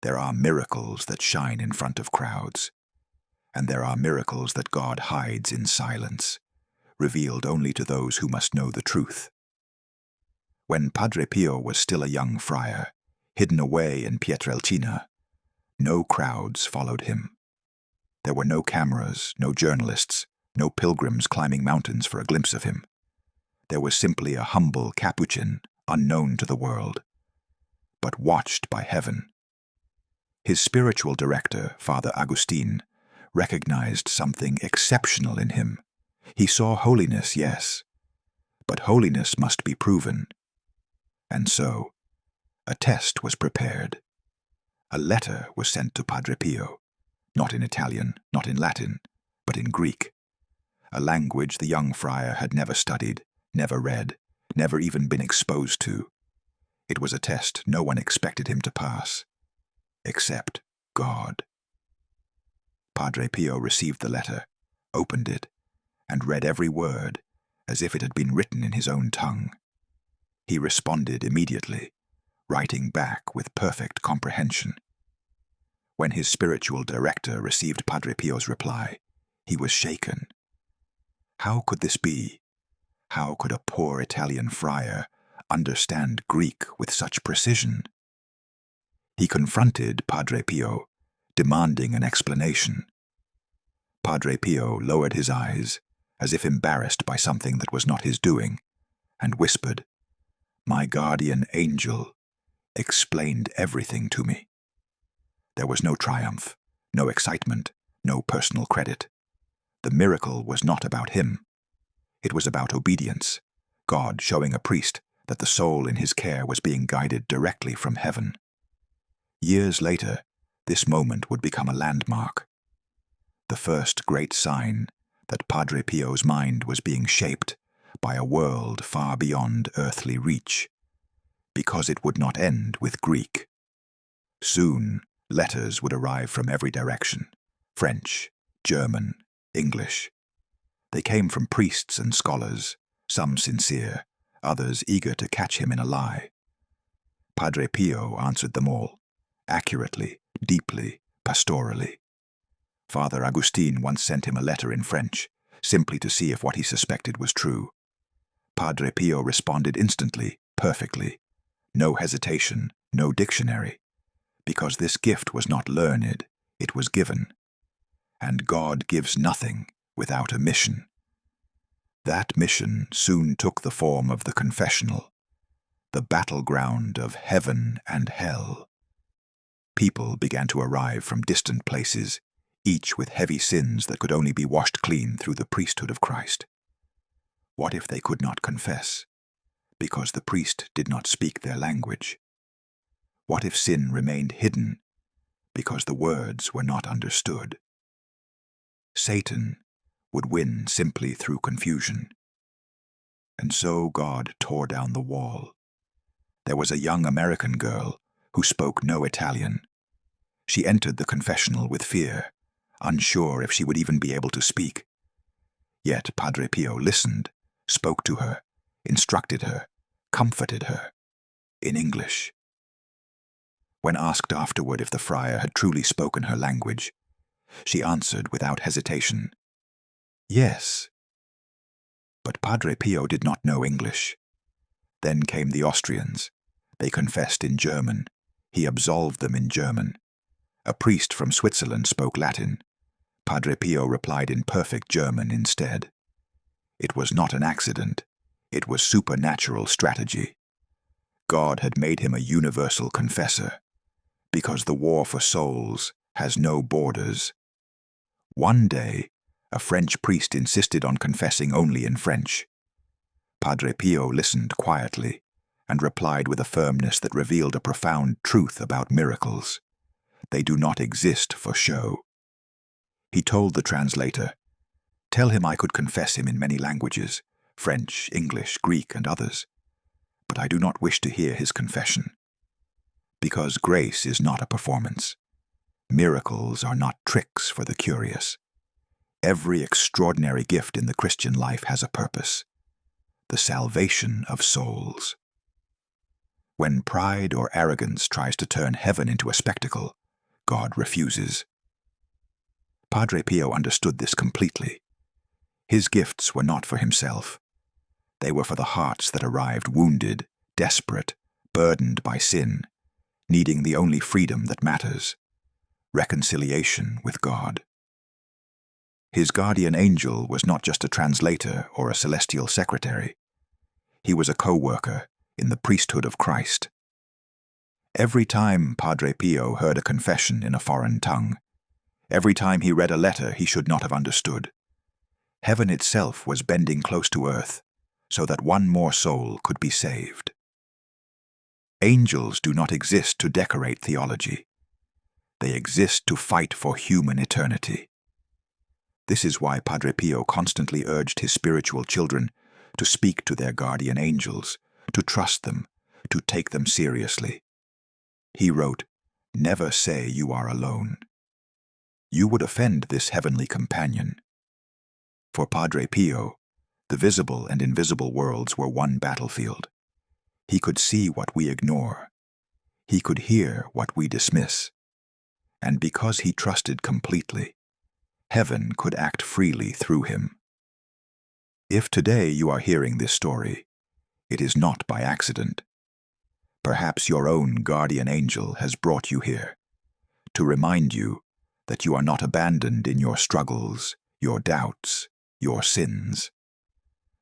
There are miracles that shine in front of crowds, and there are miracles that God hides in silence, revealed only to those who must know the truth. When Padre Pio was still a young friar, hidden away in Pietrelcina, no crowds followed him. There were no cameras, no journalists, no pilgrims climbing mountains for a glimpse of him. There was simply a humble Capuchin, unknown to the world, but watched by heaven. His spiritual director, Father Agustin, recognized something exceptional in him. He saw holiness, yes, but holiness must be proven. And so, a test was prepared. A letter was sent to Padre Pio, not in Italian, not in Latin, but in Greek, a language the young friar had never studied, never read, never even been exposed to. It was a test no one expected him to pass, except God. Padre Pio received the letter, opened it, and read every word as if it had been written in his own tongue. He responded immediately, writing back with perfect comprehension. When his spiritual director received Padre Pio's reply, he was shaken. How could this be? How could a poor Italian friar understand Greek with such precision? He confronted Padre Pio, demanding an explanation. Padre Pio lowered his eyes, as if embarrassed by something that was not his doing, and whispered, "My guardian angel explained everything to me." There was no triumph, no excitement, no personal credit. The miracle was not about him. It was about obedience, God showing a priest that the soul in his care was being guided directly from heaven. Years later, this moment would become a landmark. The first great sign that Padre Pio's mind was being shaped by a world far beyond earthly reach, because it would not end with Greek. Soon, letters would arrive from every direction: French, German, English. They came from priests and scholars, some sincere, others eager to catch him in a lie. Padre Pio answered them all, accurately, deeply, pastorally. Father Agustin once sent him a letter in French, simply to see if what he suspected was true. Padre Pio responded instantly, perfectly. No hesitation, no dictionary, because this gift was not learned, it was given. And God gives nothing without a mission. That mission soon took the form of the confessional, the battleground of heaven and hell. People began to arrive from distant places, each with heavy sins that could only be washed clean through the priesthood of Christ. What if they could not confess, because the priest did not speak their language? What if sin remained hidden, because the words were not understood? Satan would win simply through confusion. And so God tore down the wall. There was a young American girl who spoke no Italian. She entered the confessional with fear, unsure if she would even be able to speak. Yet Padre Pio listened, spoke to her, instructed her, comforted her, in English. When asked afterward if the friar had truly spoken her language, she answered without hesitation, "Yes." But Padre Pio did not know English. Then came the Austrians. They confessed in German. He absolved them in German. A priest from Switzerland spoke Latin. Padre Pio replied in perfect German instead. It was not an accident. It was supernatural strategy. God had made him a universal confessor, because the war for souls has no borders. One day, a French priest insisted on confessing only in French. Padre Pio listened quietly and replied with a firmness that revealed a profound truth about miracles. They do not exist for show. He told the translator, "Tell him I could confess him in many languages, French, English, Greek, and others, but I do not wish to hear his confession. Because grace is not a performance. Miracles are not tricks for the curious. Every extraordinary gift in the Christian life has a purpose: the salvation of souls." When pride or arrogance tries to turn heaven into a spectacle, God refuses. Padre Pio understood this completely. His gifts were not for himself. They were for the hearts that arrived wounded, desperate, burdened by sin, needing the only freedom that matters: reconciliation with God. His guardian angel was not just a translator or a celestial secretary. He was a co-worker in the priesthood of Christ. Every time Padre Pio heard a confession in a foreign tongue, every time he read a letter he should not have understood, heaven itself was bending close to earth so that one more soul could be saved. Angels do not exist to decorate theology. They exist to fight for human eternity. This is why Padre Pio constantly urged his spiritual children to speak to their guardian angels, to trust them, to take them seriously. He wrote, "Never say you are alone. You would offend this heavenly companion." For Padre Pio, the visible and invisible worlds were one battlefield. He could see what we ignore. He could hear what we dismiss. And because he trusted completely, heaven could act freely through him. If today you are hearing this story, it is not by accident. Perhaps your own guardian angel has brought you here to remind you that you are not abandoned in your struggles, your doubts, your sins.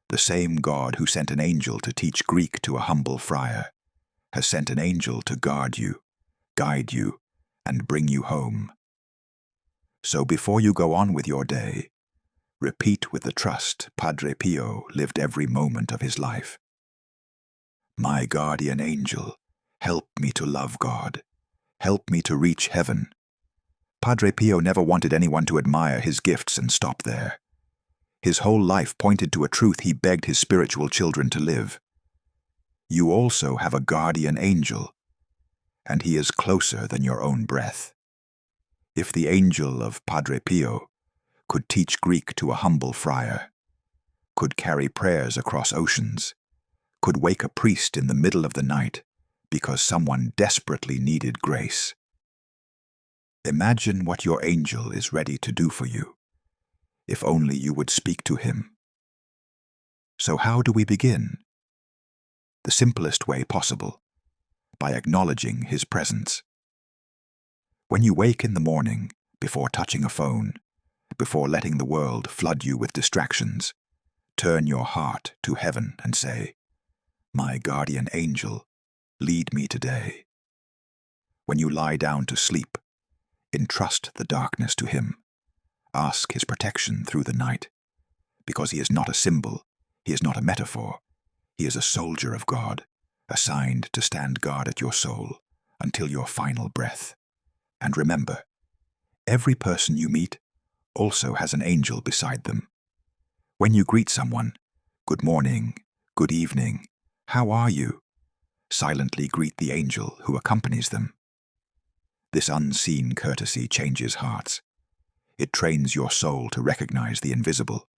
The same God who sent an angel to teach Greek to a humble friar has sent an angel to guard you, guide you, and bring you home. So before you go on with your day, repeat with the trust Padre Pio lived every moment of his life. My guardian angel, help me to love God. Help me to reach heaven. Padre Pio never wanted anyone to admire his gifts and stop there. His whole life pointed to a truth he begged his spiritual children to live. You also have a guardian angel, and he is closer than your own breath. If the angel of Padre Pio could teach Greek to a humble friar, could carry prayers across oceans, could wake a priest in the middle of the night because someone desperately needed grace, imagine what your angel is ready to do for you, if only you would speak to him. So how do we begin? The simplest way possible, by acknowledging his presence. When you wake in the morning, before touching a phone, before letting the world flood you with distractions, turn your heart to heaven and say, "My guardian angel, lead me today." When you lie down to sleep, entrust the darkness to him. Ask his protection through the night, because he is not a symbol, he is not a metaphor. He is a soldier of God, assigned to stand guard at your soul until your final breath. And remember, every person you meet also has an angel beside them. When you greet someone, good morning, good evening, how are you? Silently greet the angel who accompanies them. This unseen courtesy changes hearts. It trains your soul to recognize the invisible,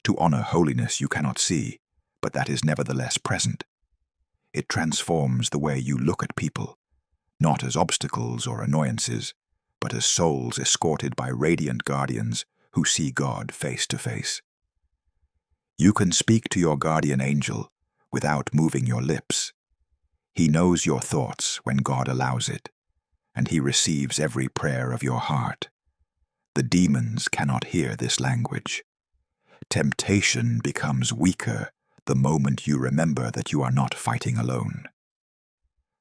to honor holiness you cannot see, but that is nevertheless present. It transforms the way you look at people, not as obstacles or annoyances, but as souls escorted by radiant guardians who see God face to face. You can speak to your guardian angel without moving your lips. He knows your thoughts when God allows it, and he receives every prayer of your heart. The demons cannot hear this language. Temptation becomes weaker the moment you remember that you are not fighting alone.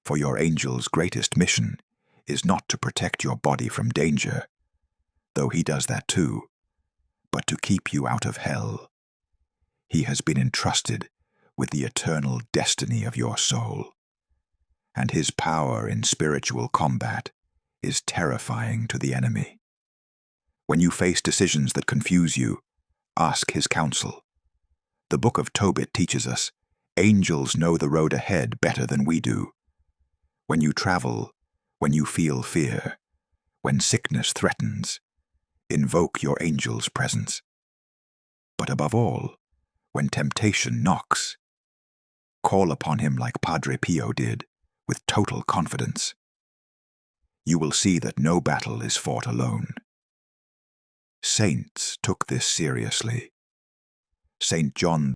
For your angel's greatest mission is not to protect your body from danger, though he does that too, but to keep you out of hell. He has been entrusted with the eternal destiny of your soul, and his power in spiritual combat is terrifying to the enemy. When you face decisions that confuse you, ask his counsel. The book of Tobit teaches us, angels know the road ahead better than we do. When you travel, when you feel fear, when sickness threatens, invoke your angel's presence. But above all, when temptation knocks, call upon him like Padre Pio did with total confidence. You will see that no battle is fought alone. Saints took this seriously. St. John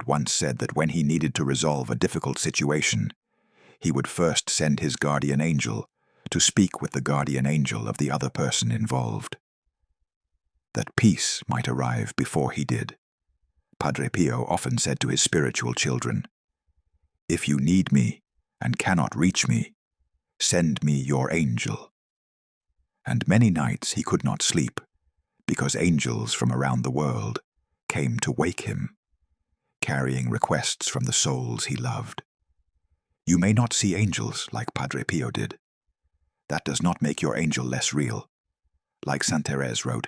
once said that when he needed to resolve a difficult situation, he would first send his guardian angel to speak with the guardian angel of the other person involved. That peace might arrive before he did, Padre Pio often said to his spiritual children, "If you need me and cannot reach me, send me your angel." And many nights he could not sleep, because angels from around the world came to wake him, carrying requests from the souls he loved. You may not see angels like Padre Pio did. That does not make your angel less real. Like Saint Therese wrote,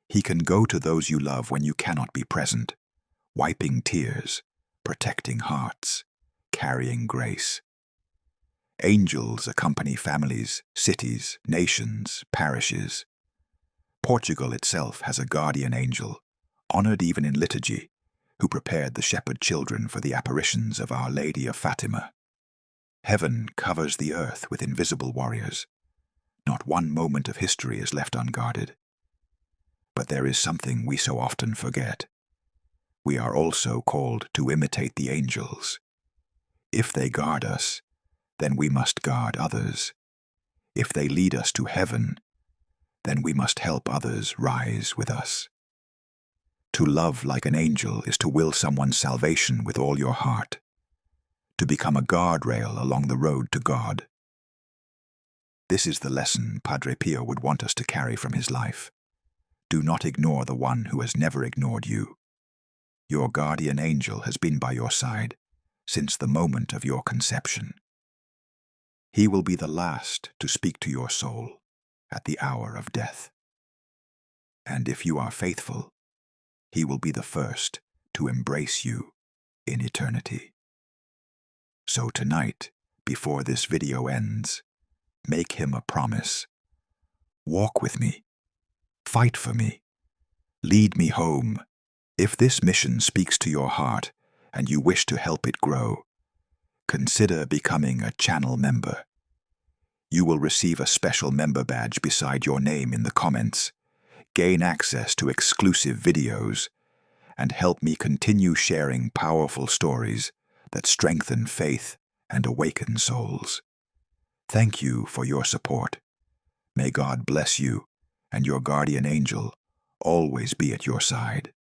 he can go to those you love when you cannot be present, wiping tears, protecting hearts, carrying grace. Angels accompany families, cities, nations, parishes. Portugal itself has a guardian angel, honored even in liturgy, who prepared the shepherd children for the apparitions of Our Lady of Fatima. Heaven covers the earth with invisible warriors. Not one moment of history is left unguarded. But there is something we so often forget. We are also called to imitate the angels. If they guard us, then we must guard others. If they lead us to heaven, then we must help others rise with us. To love like an angel is to will someone's salvation with all your heart, to become a guardrail along the road to God. This is the lesson Padre Pio would want us to carry from his life. Do not ignore the one who has never ignored you. Your guardian angel has been by your side since the moment of your conception. He will be the last to speak to your soul at the hour of death. And if you are faithful, he will be the first to embrace you in eternity. So tonight, before this video ends, make him a promise. Walk with me. Fight for me. Lead me home. If this mission speaks to your heart and you wish to help it grow, consider becoming a channel member. You will receive a special member badge beside your name in the comments, gain access to exclusive videos, and help me continue sharing powerful stories that strengthen faith and awaken souls. Thank you for your support. May God bless you and your guardian angel always be at your side.